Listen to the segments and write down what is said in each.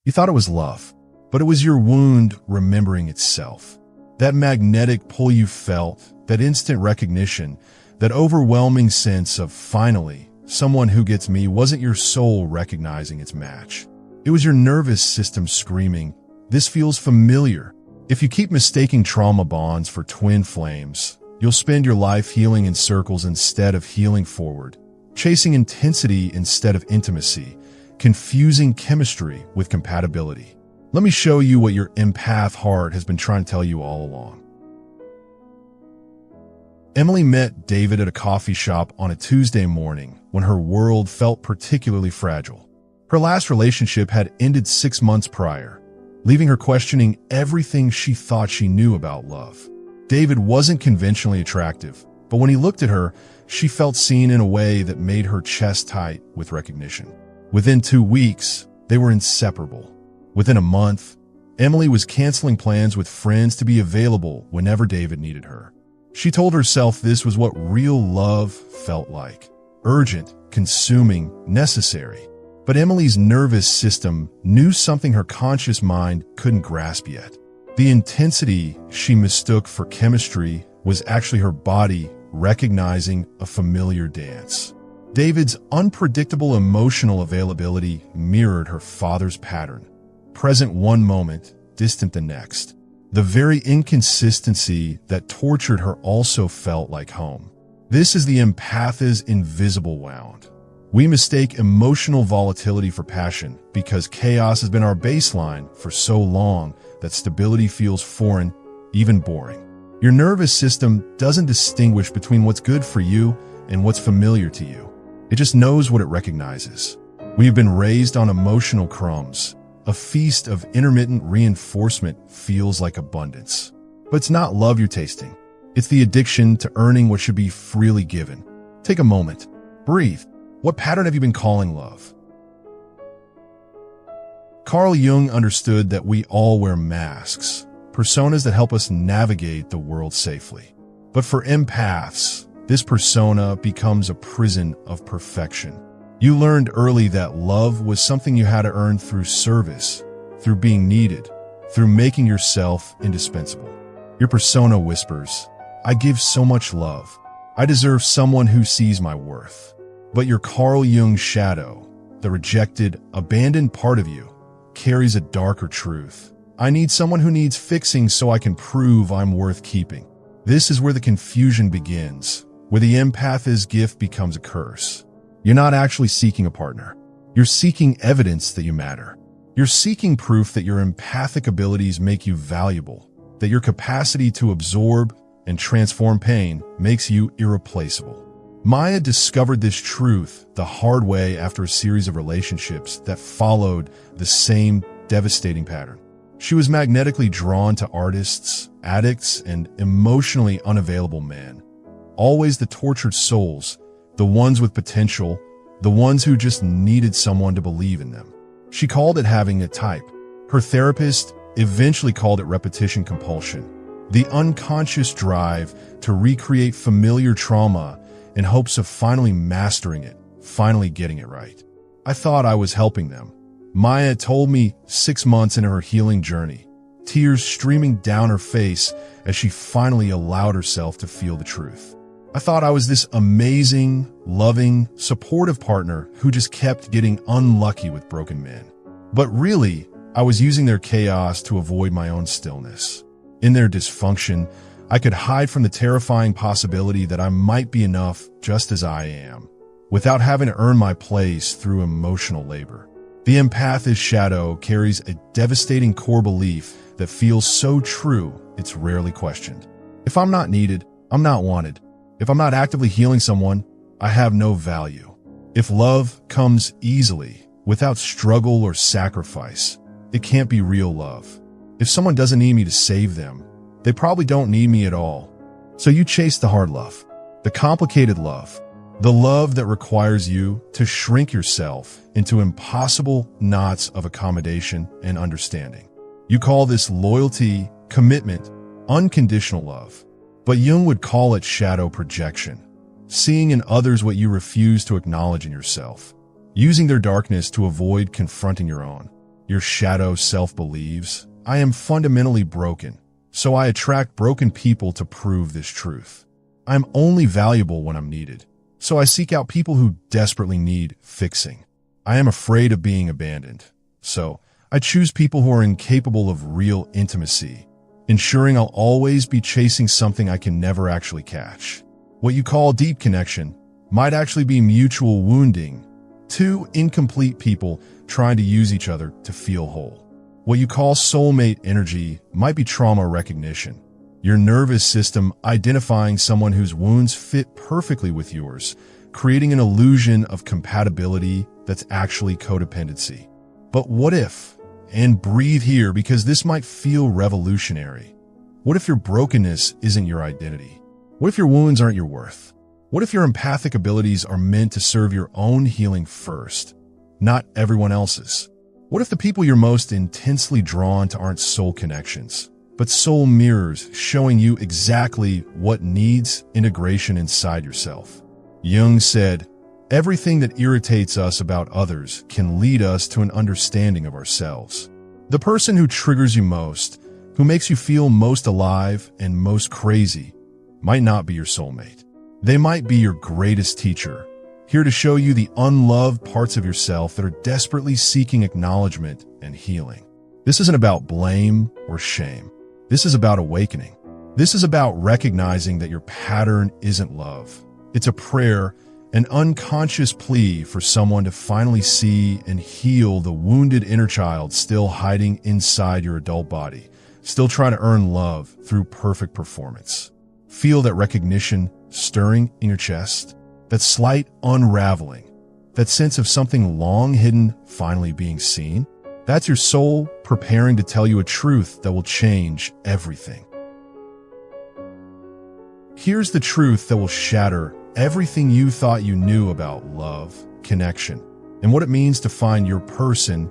You thought it was love, but it was your wound remembering itself. That magnetic pull you felt, that instant recognition, that overwhelming sense of finally, someone who gets me, wasn't your soul recognizing its match. It was your nervous system screaming, "This feels familiar." If you keep mistaking trauma bonds for twin flames, you'll spend your life healing in circles instead of healing forward, chasing intensity instead of intimacy, confusing chemistry with compatibility. Let me show you what your empath heart has been trying to tell you all along. Emily met David at a coffee shop on a Tuesday morning when her world felt particularly fragile. Her last relationship had ended 6 months prior, leaving her questioning everything she thought she knew about love. David wasn't conventionally attractive, but when he looked at her, she felt seen in a way that made her chest tight with recognition. Within 2 weeks, they were inseparable. Within a month, Emily was canceling plans with friends to be available whenever David needed her. She told herself this was what real love felt like: urgent, consuming, necessary. But Emily's nervous system knew something her conscious mind couldn't grasp yet. The intensity she mistook for chemistry was actually her body recognizing a familiar dance. David's unpredictable emotional availability mirrored her father's pattern: present one moment, distant the next. The very inconsistency that tortured her also felt like home. This is the empath's invisible wound. We mistake emotional volatility for passion because chaos has been our baseline for so long that stability feels foreign, even boring. Your nervous system doesn't distinguish between what's good for you and what's familiar to you. It just knows what it recognizes. We've been raised on emotional crumbs. A feast of intermittent reinforcement feels like abundance. But it's not love you're tasting. It's the addiction to earning what should be freely given. Take a moment. Breathe. What pattern have you been calling love? Carl Jung understood that we all wear masks, personas that help us navigate the world safely. But for empaths, this persona becomes a prison of perfection. You learned early that love was something you had to earn through service, through being needed, through making yourself indispensable. Your persona whispers, "I give so much love. I deserve someone who sees my worth." But your Carl Jung shadow, the rejected, abandoned part of you, carries a darker truth. "I need someone who needs fixing so I can prove I'm worth keeping." This is where the confusion begins, where the empath's gift becomes a curse. You're not actually seeking a partner. You're seeking evidence that you matter. You're seeking proof that your empathic abilities make you valuable, that your capacity to absorb and transform pain makes you irreplaceable. Maya discovered this truth the hard way after a series of relationships that followed the same devastating pattern. She was magnetically drawn to artists, addicts, and emotionally unavailable men. Always the tortured souls, the ones with potential, the ones who just needed someone to believe in them. She called it having a type. Her therapist eventually called it repetition compulsion, the unconscious drive to recreate familiar trauma in hopes of finally mastering it, finally getting it right. I thought I was helping them. Maya told me 6 months into her healing journey, tears streaming down her face as she finally allowed herself to feel the truth. I thought I was this amazing, loving, supportive partner who just kept getting unlucky with broken men. But really, I was using their chaos to avoid my own stillness. In their dysfunction, I could hide from the terrifying possibility that I might be enough just as I am, without having to earn my place through emotional labor. The empath's shadow carries a devastating core belief that feels so true it's rarely questioned. If I'm not needed, I'm not wanted. If I'm not actively healing someone, I have no value. If love comes easily, without struggle or sacrifice, it can't be real love. If someone doesn't need me to save them, they probably don't need me at all. So you chase the hard love, the complicated love, the love that requires you to shrink yourself into impossible knots of accommodation and understanding. You call this loyalty, commitment, unconditional love. But Jung would call it shadow projection, seeing in others what you refuse to acknowledge in yourself, using their darkness to avoid confronting your own. Your shadow self believes, I am fundamentally broken, so I attract broken people to prove this truth. I'm only valuable when I'm needed, so I seek out people who desperately need fixing. I am afraid of being abandoned, so I choose people who are incapable of real intimacy, ensuring I'll always be chasing something I can never actually catch. What you call deep connection might actually be mutual wounding, two incomplete people trying to use each other to feel whole. What you call soulmate energy might be trauma recognition, your nervous system identifying someone whose wounds fit perfectly with yours, creating an illusion of compatibility that's actually codependency. But what if, and breathe here because this might feel revolutionary, what if your brokenness isn't your identity? What if your wounds aren't your worth? What if your empathic abilities are meant to serve your own healing first, not everyone else's? What if the people you're most intensely drawn to aren't soul connections, but soul mirrors showing you exactly what needs integration inside yourself? Jung said, everything that irritates us about others can lead us to an understanding of ourselves. The person who triggers you most, who makes you feel most alive and most crazy, might not be your soulmate. They might be your greatest teacher, here to show you the unloved parts of yourself that are desperately seeking acknowledgement and healing. This isn't about blame or shame. This is about awakening. This is about recognizing that your pattern isn't love. It's a prayer, an unconscious plea for someone to finally see and heal the wounded inner child still hiding inside your adult body, still trying to earn love through perfect performance. Feel that recognition stirring in your chest, that slight unraveling, that sense of something long hidden finally being seen. That's your soul preparing to tell you a truth that will change everything. Here's the truth that will shatter everything you thought you knew about love, connection, and what it means to find your person,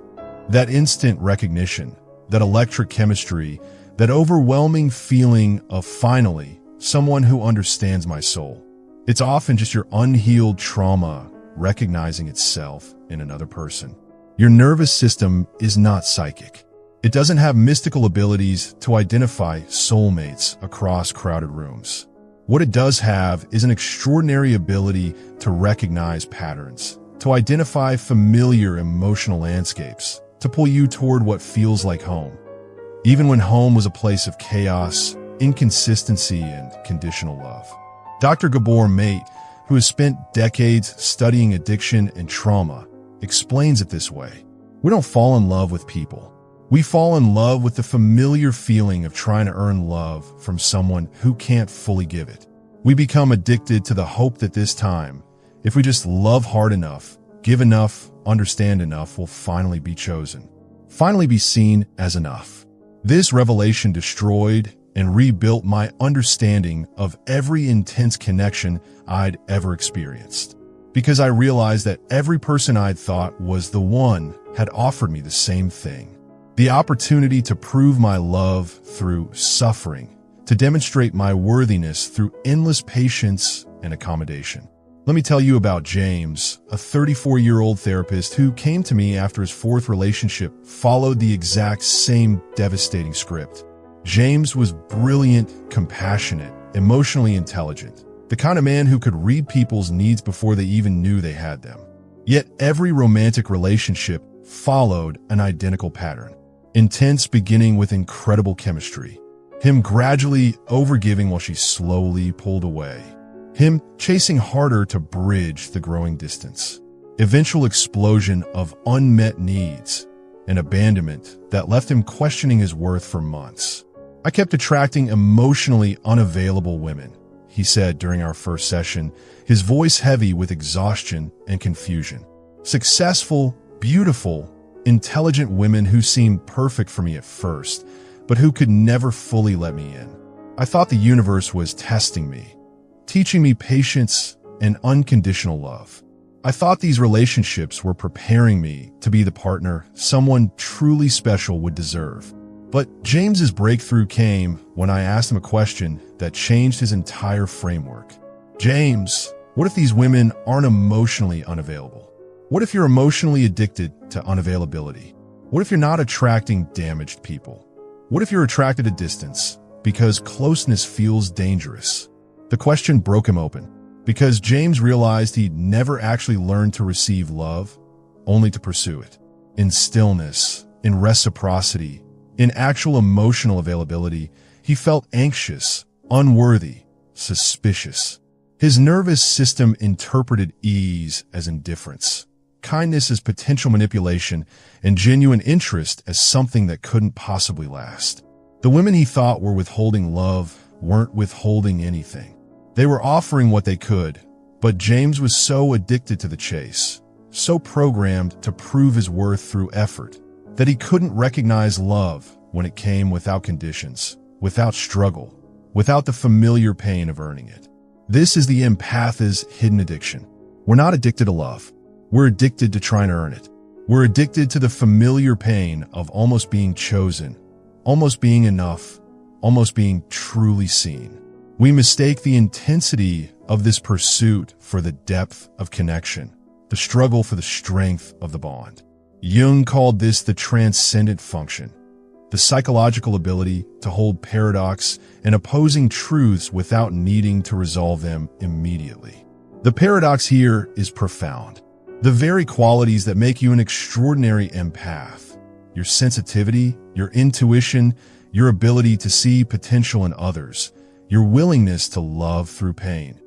that instant recognition, that electric chemistry, that overwhelming feeling of finally someone who understands my soul. It's often just your unhealed trauma recognizing itself in another person. Your nervous system is not psychic. It doesn't have mystical abilities to identify soulmates across crowded rooms. What it does have is an extraordinary ability to recognize patterns, to identify familiar emotional landscapes, to pull you toward what feels like home, even when home was a place of chaos, inconsistency, and conditional love. Dr. Gabor Mate, who has spent decades studying addiction and trauma, explains it this way. We don't fall in love with people. We fall in love with the familiar feeling of trying to earn love from someone who can't fully give it. We become addicted to the hope that this time, if we just love hard enough, give enough, understand enough, we'll finally be chosen, finally be seen as enough. This revelation destroyed and rebuilt my understanding of every intense connection I'd ever experienced, because I realized that every person I'd thought was the one had offered me the same thing. The opportunity to prove my love through suffering, to demonstrate my worthiness through endless patience and accommodation. Let me tell you about James, a 34-year-old therapist who came to me after his fourth relationship followed the exact same devastating script. James was brilliant, compassionate, emotionally intelligent, the kind of man who could read people's needs before they even knew they had them. Yet every romantic relationship followed an identical pattern. Intense beginning with incredible chemistry. Him gradually overgiving while she slowly pulled away. Him chasing harder to bridge the growing distance. Eventual explosion of unmet needs and abandonment that left him questioning his worth for months. I kept attracting emotionally unavailable women, he said during our first session, his voice heavy with exhaustion and confusion. Successful, beautiful, intelligent women who seemed perfect for me at first, but who could never fully let me in. I thought the universe was testing me, teaching me patience and unconditional love. I thought these relationships were preparing me to be the partner someone truly special would deserve. But James's breakthrough came when I asked him a question that changed his entire framework. James, what if these women aren't emotionally unavailable? What if you're emotionally addicted to unavailability? What if you're not attracting damaged people? What if you're attracted at distance because closeness feels dangerous? The question broke him open because James realized he'd never actually learned to receive love, only to pursue it. In stillness, in reciprocity, in actual emotional availability, he felt anxious, unworthy, suspicious. His nervous system interpreted ease as indifference, kindness as potential manipulation, and genuine interest as something that couldn't possibly last. The women he thought were withholding love weren't withholding anything. They were offering what they could, but James was so addicted to the chase, so programmed to prove his worth through effort, that he couldn't recognize love when it came without conditions, without struggle, without the familiar pain of earning it. This is the empath's hidden addiction. We're not addicted to love. We're addicted to trying to earn it. We're addicted to the familiar pain of almost being chosen, almost being enough, almost being truly seen. We mistake the intensity of this pursuit for the depth of connection, the struggle for the strength of the bond. Jung called this the transcendent function, the psychological ability to hold paradox and opposing truths without needing to resolve them immediately. The paradox here is profound. The very qualities that make you an extraordinary empath, your sensitivity, your intuition, your ability to see potential in others, your willingness to love through pain,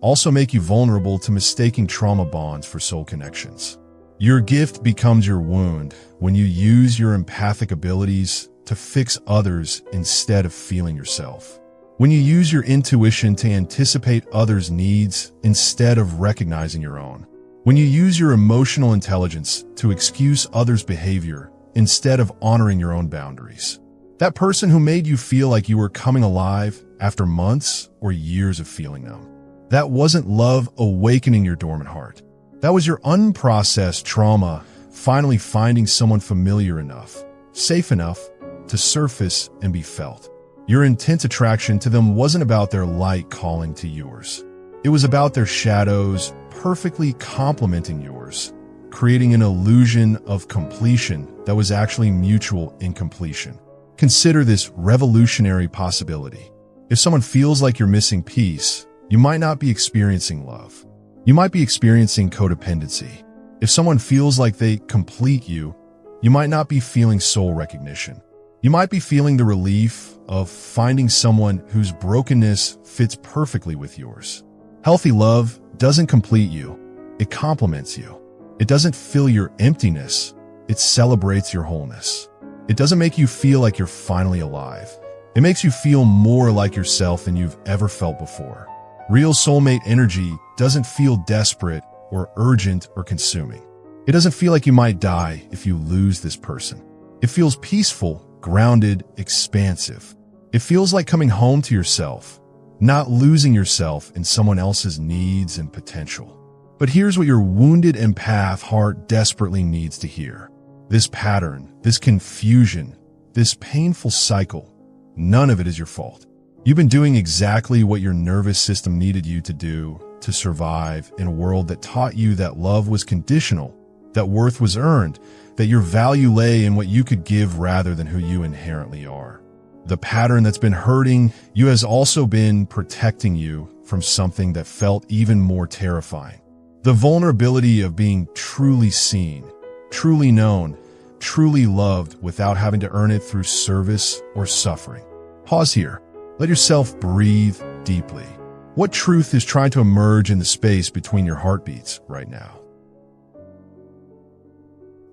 also make you vulnerable to mistaking trauma bonds for soul connections. Your gift becomes your wound when you use your empathic abilities to fix others instead of feeling yourself. When you use your intuition to anticipate others' needs instead of recognizing your own. When you use your emotional intelligence to excuse others' behavior instead of honoring your own boundaries. That person who made you feel like you were coming alive after months or years of feeling numb. That wasn't love awakening your dormant heart. That was your unprocessed trauma finally finding someone familiar enough, safe enough to surface and be felt. Your intense attraction to them wasn't about their light calling to yours. It was about their shadows perfectly complementing yours, creating an illusion of completion that was actually mutual incompletion. Consider this revolutionary possibility. If someone feels like you're missing peace, you might not be experiencing love. You might be experiencing codependency. If someone feels like they complete you, you might not be feeling soul recognition. You might be feeling the relief of finding someone whose brokenness fits perfectly with yours. Healthy love doesn't complete you, it complements you. It doesn't fill your emptiness, it celebrates your wholeness. It doesn't make you feel like you're finally alive. It makes you feel more like yourself than you've ever felt before. Real soulmate energy doesn't feel desperate or urgent or consuming. It doesn't feel like you might die if you lose this person. It feels peaceful, grounded, expansive. It feels like coming home to yourself, not losing yourself in someone else's needs and potential. But here's what your wounded empath heart desperately needs to hear. This pattern, this confusion, this painful cycle, none of it is your fault. You've been doing exactly what your nervous system needed you to do to survive in a world that taught you that love was conditional, that worth was earned, that your value lay in what you could give rather than who you inherently are. The pattern that's been hurting you has also been protecting you from something that felt even more terrifying. The vulnerability of being truly seen, truly known, truly loved without having to earn it through service or suffering. Pause here. Let yourself breathe deeply. What truth is trying to emerge in the space between your heartbeats right now?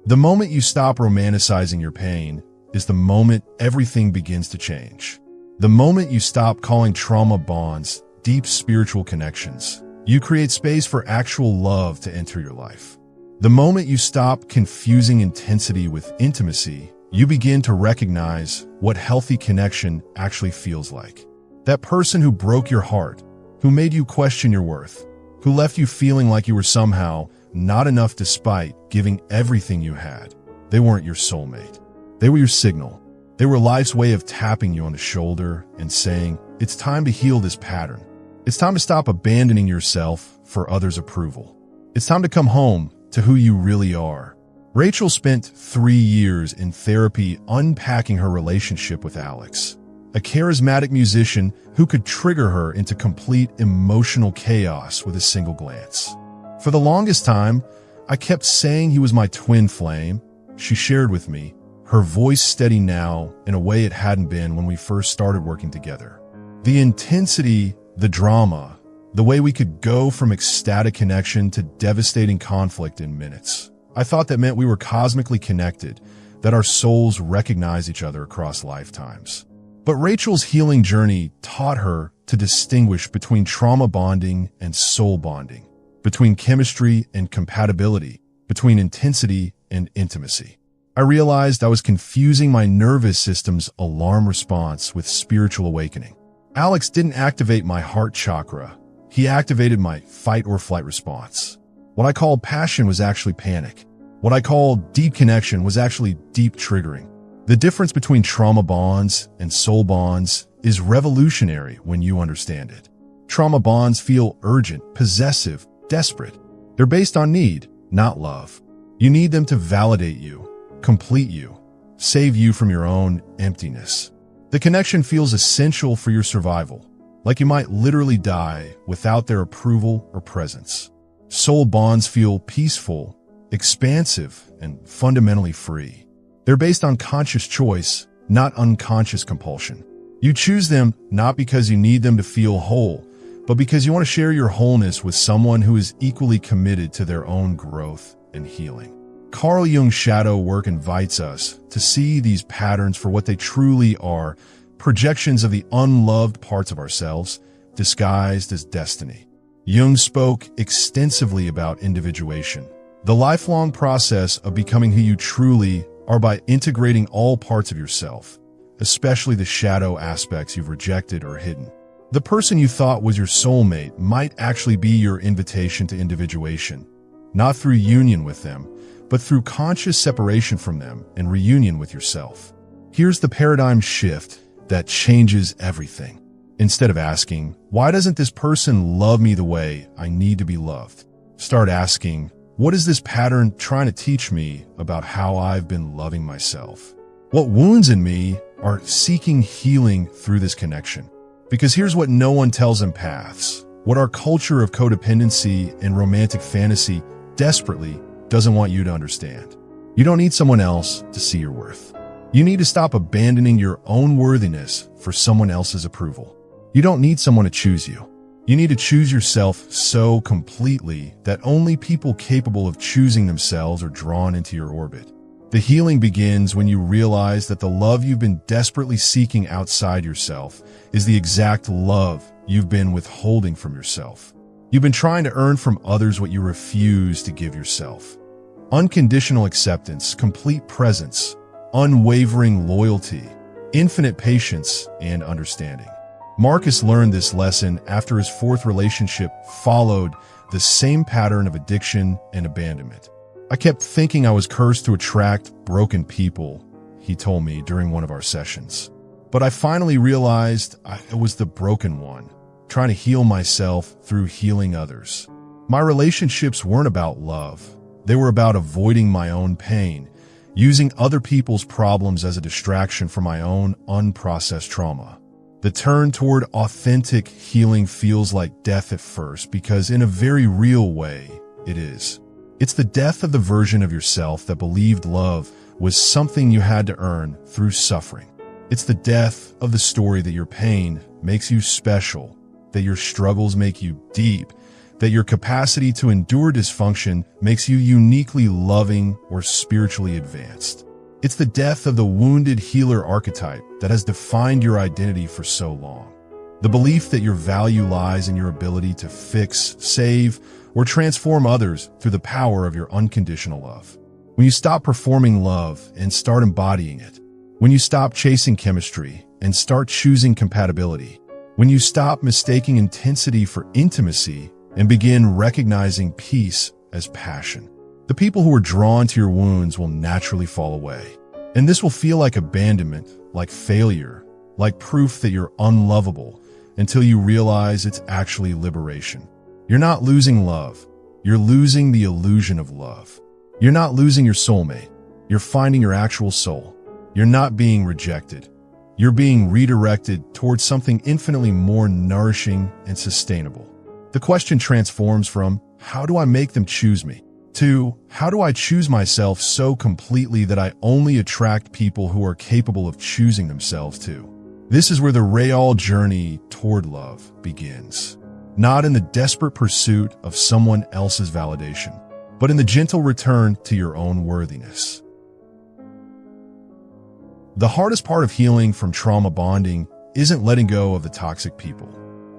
The moment you stop romanticizing your pain is the moment everything begins to change. The moment you stop calling trauma bonds deep spiritual connections, you create space for actual love to enter your life. The moment you stop confusing intensity with intimacy, you begin to recognize what healthy connection actually feels like. That person who broke your heart, who made you question your worth, who left you feeling like you were somehow not enough despite giving everything you had. They weren't your soulmate. They were your signal. They were life's way of tapping you on the shoulder and saying, it's time to heal this pattern. It's time to stop abandoning yourself for others' approval. It's time to come home to who you really are. Rachel spent 3 years in therapy unpacking her relationship with Alex, a charismatic musician who could trigger her into complete emotional chaos with a single glance. For the longest time, I kept saying he was my twin flame, she shared with me, her voice steady now in a way it hadn't been when we first started working together. The intensity, the drama, the way we could go from ecstatic connection to devastating conflict in minutes. I thought that meant we were cosmically connected, that our souls recognize each other across lifetimes. But Rachel's healing journey taught her to distinguish between trauma bonding and soul bonding, between chemistry and compatibility, between intensity and intimacy. I realized I was confusing my nervous system's alarm response with spiritual awakening. Alex didn't activate my heart chakra. He activated my fight or flight response. What I called passion was actually panic. What I called deep connection was actually deep triggering. The difference between trauma bonds and soul bonds is revolutionary when you understand it. Trauma bonds feel urgent, possessive, desperate. They're based on need, not love. You need them to validate you, complete you, save you from your own emptiness. The connection feels essential for your survival, like you might literally die without their approval or presence. Soul bonds feel peaceful, expansive, and fundamentally free. They're based on conscious choice, not unconscious compulsion. You choose them not because you need them to feel whole, but because you want to share your wholeness with someone who is equally committed to their own growth and healing. Carl Jung's shadow work invites us to see these patterns for what they truly are, projections of the unloved parts of ourselves, disguised as destiny. Jung spoke extensively about individuation, the lifelong process of becoming who you truly are by integrating all parts of yourself, especially the shadow aspects you've rejected or hidden. The person you thought was your soulmate might actually be your invitation to individuation, not through union with them, but through conscious separation from them and reunion with yourself. Here's the paradigm shift that changes everything. Instead of asking, why doesn't this person love me the way I need to be loved? Start asking, what is this pattern trying to teach me about how I've been loving myself? What wounds in me are seeking healing through this connection? Because here's what no one tells empaths, what our culture of codependency and romantic fantasy desperately doesn't want you to understand. You don't need someone else to see your worth. You need to stop abandoning your own worthiness for someone else's approval. You don't need someone to choose you. You need to choose yourself so completely that only people capable of choosing themselves are drawn into your orbit. The healing begins when you realize that the love you've been desperately seeking outside yourself is the exact love you've been withholding from yourself. You've been trying to earn from others what you refuse to give yourself. Unconditional acceptance, complete presence, unwavering loyalty, infinite patience, and understanding. Marcus learned this lesson after his 4th relationship followed the same pattern of addiction and abandonment. I kept thinking I was cursed to attract broken people, he told me during one of our sessions. But I finally realized I was the broken one, trying to heal myself through healing others. My relationships weren't about love. They were about avoiding my own pain, using other people's problems as a distraction from my own unprocessed trauma. The turn toward authentic healing feels like death at first because in a very real way, it is. It's the death of the version of yourself that believed love was something you had to earn through suffering. It's the death of the story that your pain makes you special, that your struggles make you deep, that your capacity to endure dysfunction makes you uniquely loving or spiritually advanced. It's the death of the wounded healer archetype that has defined your identity for so long. The belief that your value lies in your ability to fix, save, or transform others through the power of your unconditional love. When you stop performing love and start embodying it, when you stop chasing chemistry and start choosing compatibility, when you stop mistaking intensity for intimacy and begin recognizing peace as passion, the people who are drawn to your wounds will naturally fall away. And this will feel like abandonment, like failure, like proof that you're unlovable until you realize it's actually liberation. You're not losing love. You're losing the illusion of love. You're not losing your soulmate. You're finding your actual soul. You're not being rejected. You're being redirected towards something infinitely more nourishing and sustainable. The question transforms from, how do I make them choose me? To, how do I choose myself so completely that I only attract people who are capable of choosing themselves too? This is where the real journey toward love begins. Not in the desperate pursuit of someone else's validation, but in the gentle return to your own worthiness. The hardest part of healing from trauma bonding isn't letting go of the toxic people.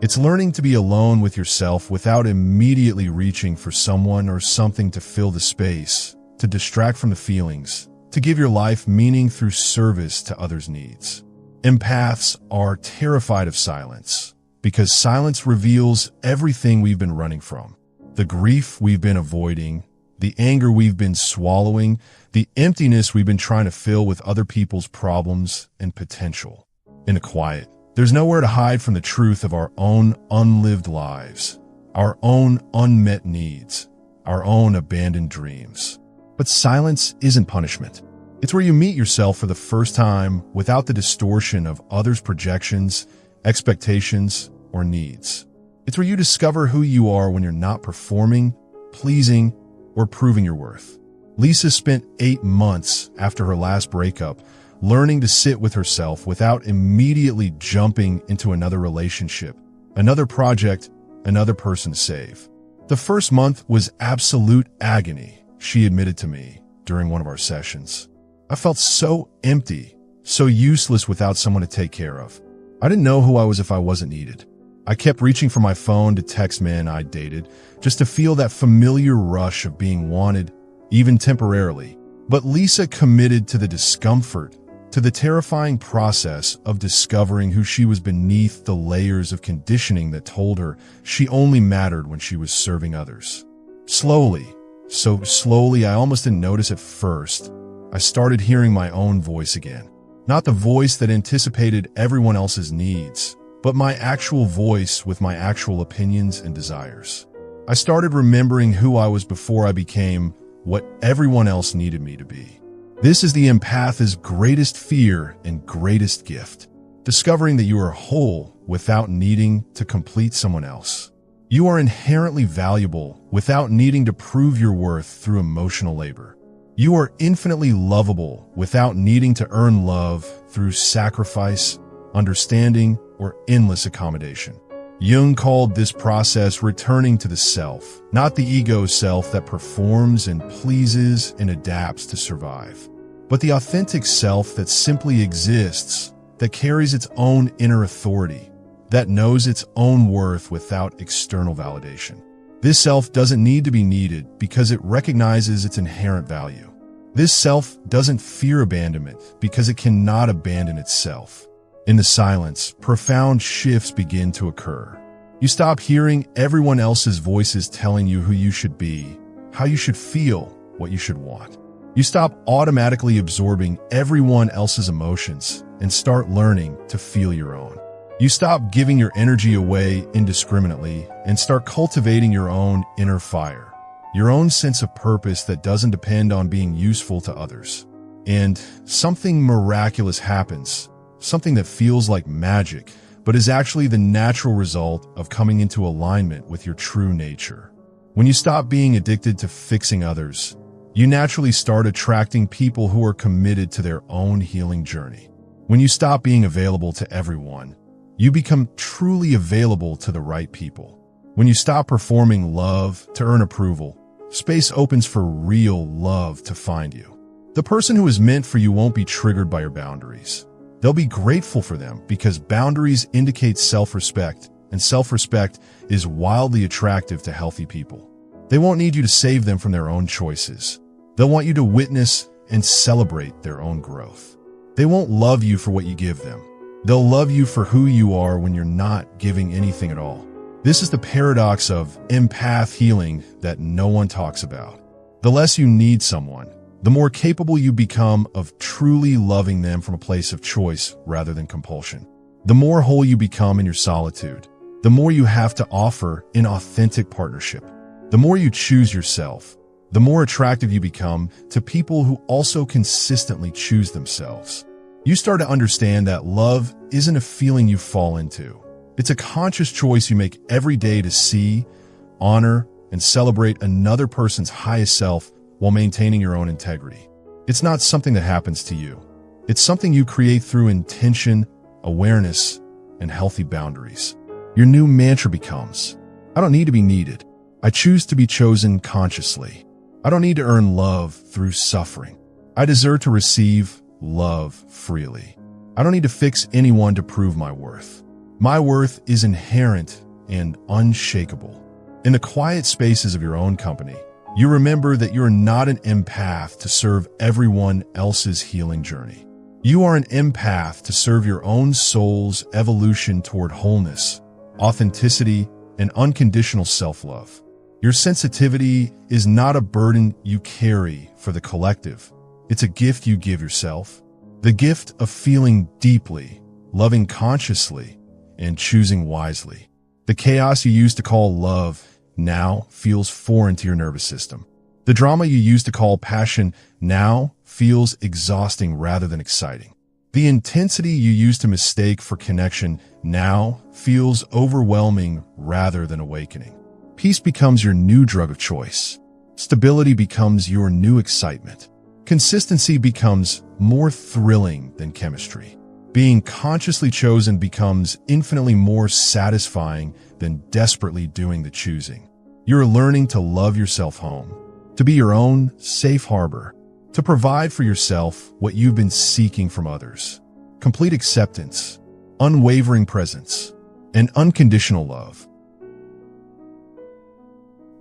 It's learning to be alone with yourself without immediately reaching for someone or something to fill the space, to distract from the feelings, to give your life meaning through service to others' needs. Empaths are terrified of silence because silence reveals everything we've been running from. The grief we've been avoiding, the anger we've been swallowing, the emptiness we've been trying to fill with other people's problems and potential. In the quiet, there's nowhere to hide from the truth of our own unlived lives, our own unmet needs, our own abandoned dreams. But silence isn't punishment. It's where you meet yourself for the first time without the distortion of others' projections, expectations, or needs. It's where you discover who you are when you're not performing, pleasing, or proving your worth. Lisa spent 8 months after her last breakup learning to sit with herself without immediately jumping into another relationship, another project, another person to save. The first month was absolute agony, she admitted to me during one of our sessions. I felt so empty, so useless without someone to take care of. I didn't know who I was if I wasn't needed. I kept reaching for my phone to text men I dated just to feel that familiar rush of being wanted, even temporarily. But Lisa committed to the discomfort, to the terrifying process of discovering who she was beneath the layers of conditioning that told her she only mattered when she was serving others. Slowly, so slowly I almost didn't notice at first, I started hearing my own voice again. Not the voice that anticipated everyone else's needs, but my actual voice with my actual opinions and desires. I started remembering who I was before I became what everyone else needed me to be. This is the empath's greatest fear and greatest gift, discovering that you are whole without needing to complete someone else. You are inherently valuable without needing to prove your worth through emotional labor. You are infinitely lovable without needing to earn love through sacrifice, understanding, or endless accommodation. Jung called this process returning to the self, not the ego self that performs and pleases and adapts to survive, but the authentic self that simply exists, that carries its own inner authority, that knows its own worth without external validation. This self doesn't need to be needed because it recognizes its inherent value. This self doesn't fear abandonment because it cannot abandon itself. In the silence, profound shifts begin to occur. You stop hearing everyone else's voices telling you who you should be, how you should feel, what you should want. You stop automatically absorbing everyone else's emotions and start learning to feel your own. You stop giving your energy away indiscriminately and start cultivating your own inner fire, your own sense of purpose that doesn't depend on being useful to others. And something miraculous happens. Something that feels like magic, but is actually the natural result of coming into alignment with your true nature. When you stop being addicted to fixing others, you naturally start attracting people who are committed to their own healing journey. When you stop being available to everyone, you become truly available to the right people. When you stop performing love to earn approval, space opens for real love to find you. The person who is meant for you won't be triggered by your boundaries. They'll be grateful for them because boundaries indicate self-respect, and self-respect is wildly attractive to healthy people. They won't need you to save them from their own choices. They'll want you to witness and celebrate their own growth. They won't love you for what you give them. They'll love you for who you are when you're not giving anything at all. This is the paradox of empath healing that no one talks about. The less you need someone, the more capable you become of truly loving them from a place of choice rather than compulsion. The more whole you become in your solitude, the more you have to offer in authentic partnership. The more you choose yourself, the more attractive you become to people who also consistently choose themselves. You start to understand that love isn't a feeling you fall into. It's a conscious choice you make every day to see, honor, and celebrate another person's highest self while maintaining your own integrity. It's not something that happens to you. It's something you create through intention, awareness, and healthy boundaries. Your new mantra becomes, I don't need to be needed. I choose to be chosen consciously. I don't need to earn love through suffering. I deserve to receive love freely. I don't need to fix anyone to prove my worth. My worth is inherent and unshakable. In the quiet spaces of your own company, you remember that you're not an empath to serve everyone else's healing journey. You are an empath to serve your own soul's evolution toward wholeness, authenticity, and unconditional self-love. Your sensitivity is not a burden you carry for the collective. It's a gift you give yourself. The gift of feeling deeply, loving consciously, and choosing wisely. The chaos you used to call love now feels foreign to your nervous system. The drama you used to call passion now feels exhausting rather than exciting. The intensity you used to mistake for connection now feels overwhelming rather than awakening. Peace becomes your new drug of choice. Stability becomes your new excitement. Consistency becomes more thrilling than chemistry. Being consciously chosen becomes infinitely more satisfying than desperately doing the choosing. You're learning to love yourself home, to be your own safe harbor, to provide for yourself what you've been seeking from others. Complete acceptance, unwavering presence, and unconditional love.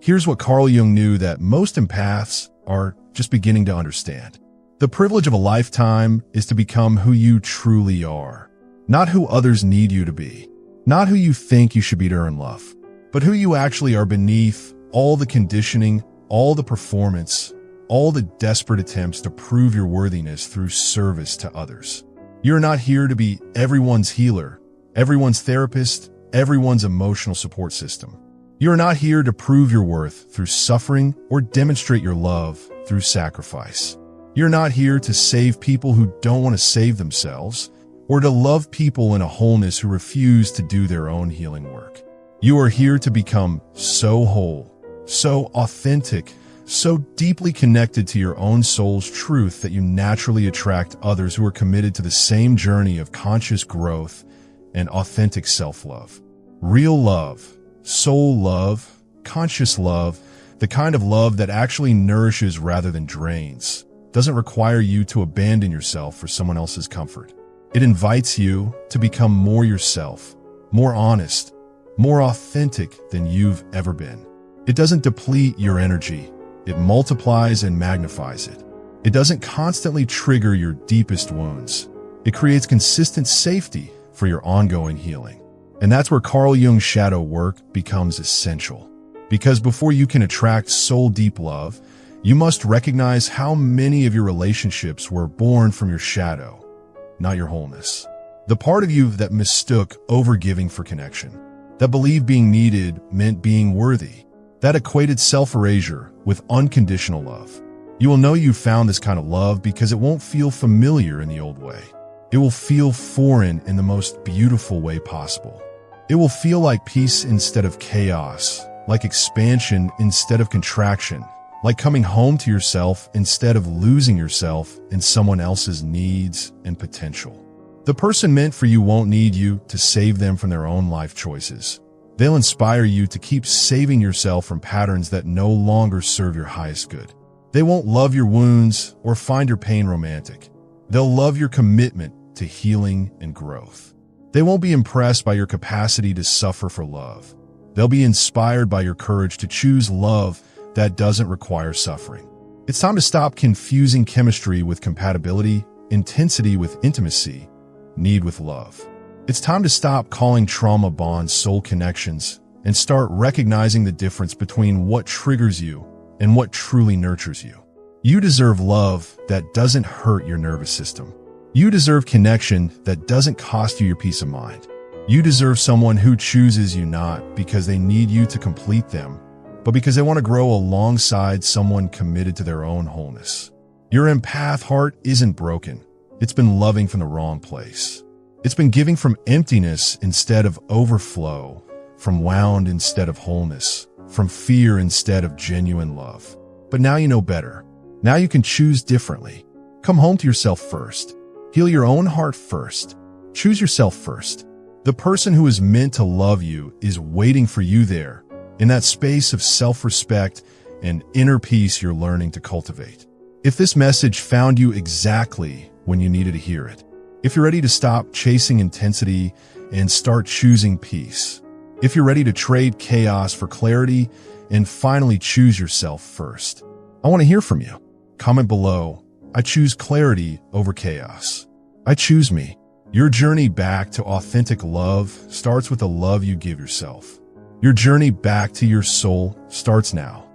Here's what Carl Jung knew that most empaths are just beginning to understand. The privilege of a lifetime is to become who you truly are, not who others need you to be, not who you think you should be to earn love, but who you actually are beneath all the conditioning, all the performance, all the desperate attempts to prove your worthiness through service to others. You're not here to be everyone's healer, everyone's therapist, everyone's emotional support system. You're not here to prove your worth through suffering or demonstrate your love through sacrifice. You're not here to save people who don't want to save themselves, or to love people in a wholeness who refuse to do their own healing work. You are here to become so whole, so authentic, so deeply connected to your own soul's truth that you naturally attract others who are committed to the same journey of conscious growth and authentic self-love. Real love, soul love, conscious love, the kind of love that actually nourishes rather than drains, doesn't require you to abandon yourself for someone else's comfort. It invites you to become more yourself, more honest, more authentic than you've ever been. It doesn't deplete your energy. It multiplies and magnifies it. It doesn't constantly trigger your deepest wounds. It creates consistent safety for your ongoing healing. And that's where Carl Jung's shadow work becomes essential. Because before you can attract soul-deep love, you must recognize how many of your relationships were born from your shadow, not your wholeness. The part of you that mistook overgiving for connection, that believed being needed meant being worthy, that equated self-erasure with unconditional love. You will know you found this kind of love because it won't feel familiar in the old way. It will feel foreign in the most beautiful way possible. It will feel like peace instead of chaos, like expansion instead of contraction, like coming home to yourself instead of losing yourself in someone else's needs and potential. The person meant for you won't need you to save them from their own life choices. They'll inspire you to keep saving yourself from patterns that no longer serve your highest good. They won't love your wounds or find your pain romantic. They'll love your commitment to healing and growth. They won't be impressed by your capacity to suffer for love. They'll be inspired by your courage to choose love that doesn't require suffering. It's time to stop confusing chemistry with compatibility, intensity with intimacy, need with love. It's time to stop calling trauma bonds soul connections and start recognizing the difference between what triggers you and what truly nurtures you. You deserve love that doesn't hurt your nervous system. You deserve connection that doesn't cost you your peace of mind. You deserve someone who chooses you not because they need you to complete them, but because they want to grow alongside someone committed to their own wholeness. Your empath heart isn't broken. It's been loving from the wrong place. It's been giving from emptiness instead of overflow, from wound instead of wholeness, from fear instead of genuine love. But now you know better. Now you can choose differently. Come home to yourself first. Heal your own heart first. Choose yourself first. The person who is meant to love you is waiting for you there, in that space of self-respect and inner peace you're learning to cultivate. If this message found you exactly when you needed to hear it, if you're ready to stop chasing intensity and start choosing peace, if you're ready to trade chaos for clarity and finally choose yourself first, I want to hear from you. Comment below. I choose clarity over chaos. I choose me. Your journey back to authentic love starts with the love you give yourself. Your journey back to your soul starts now.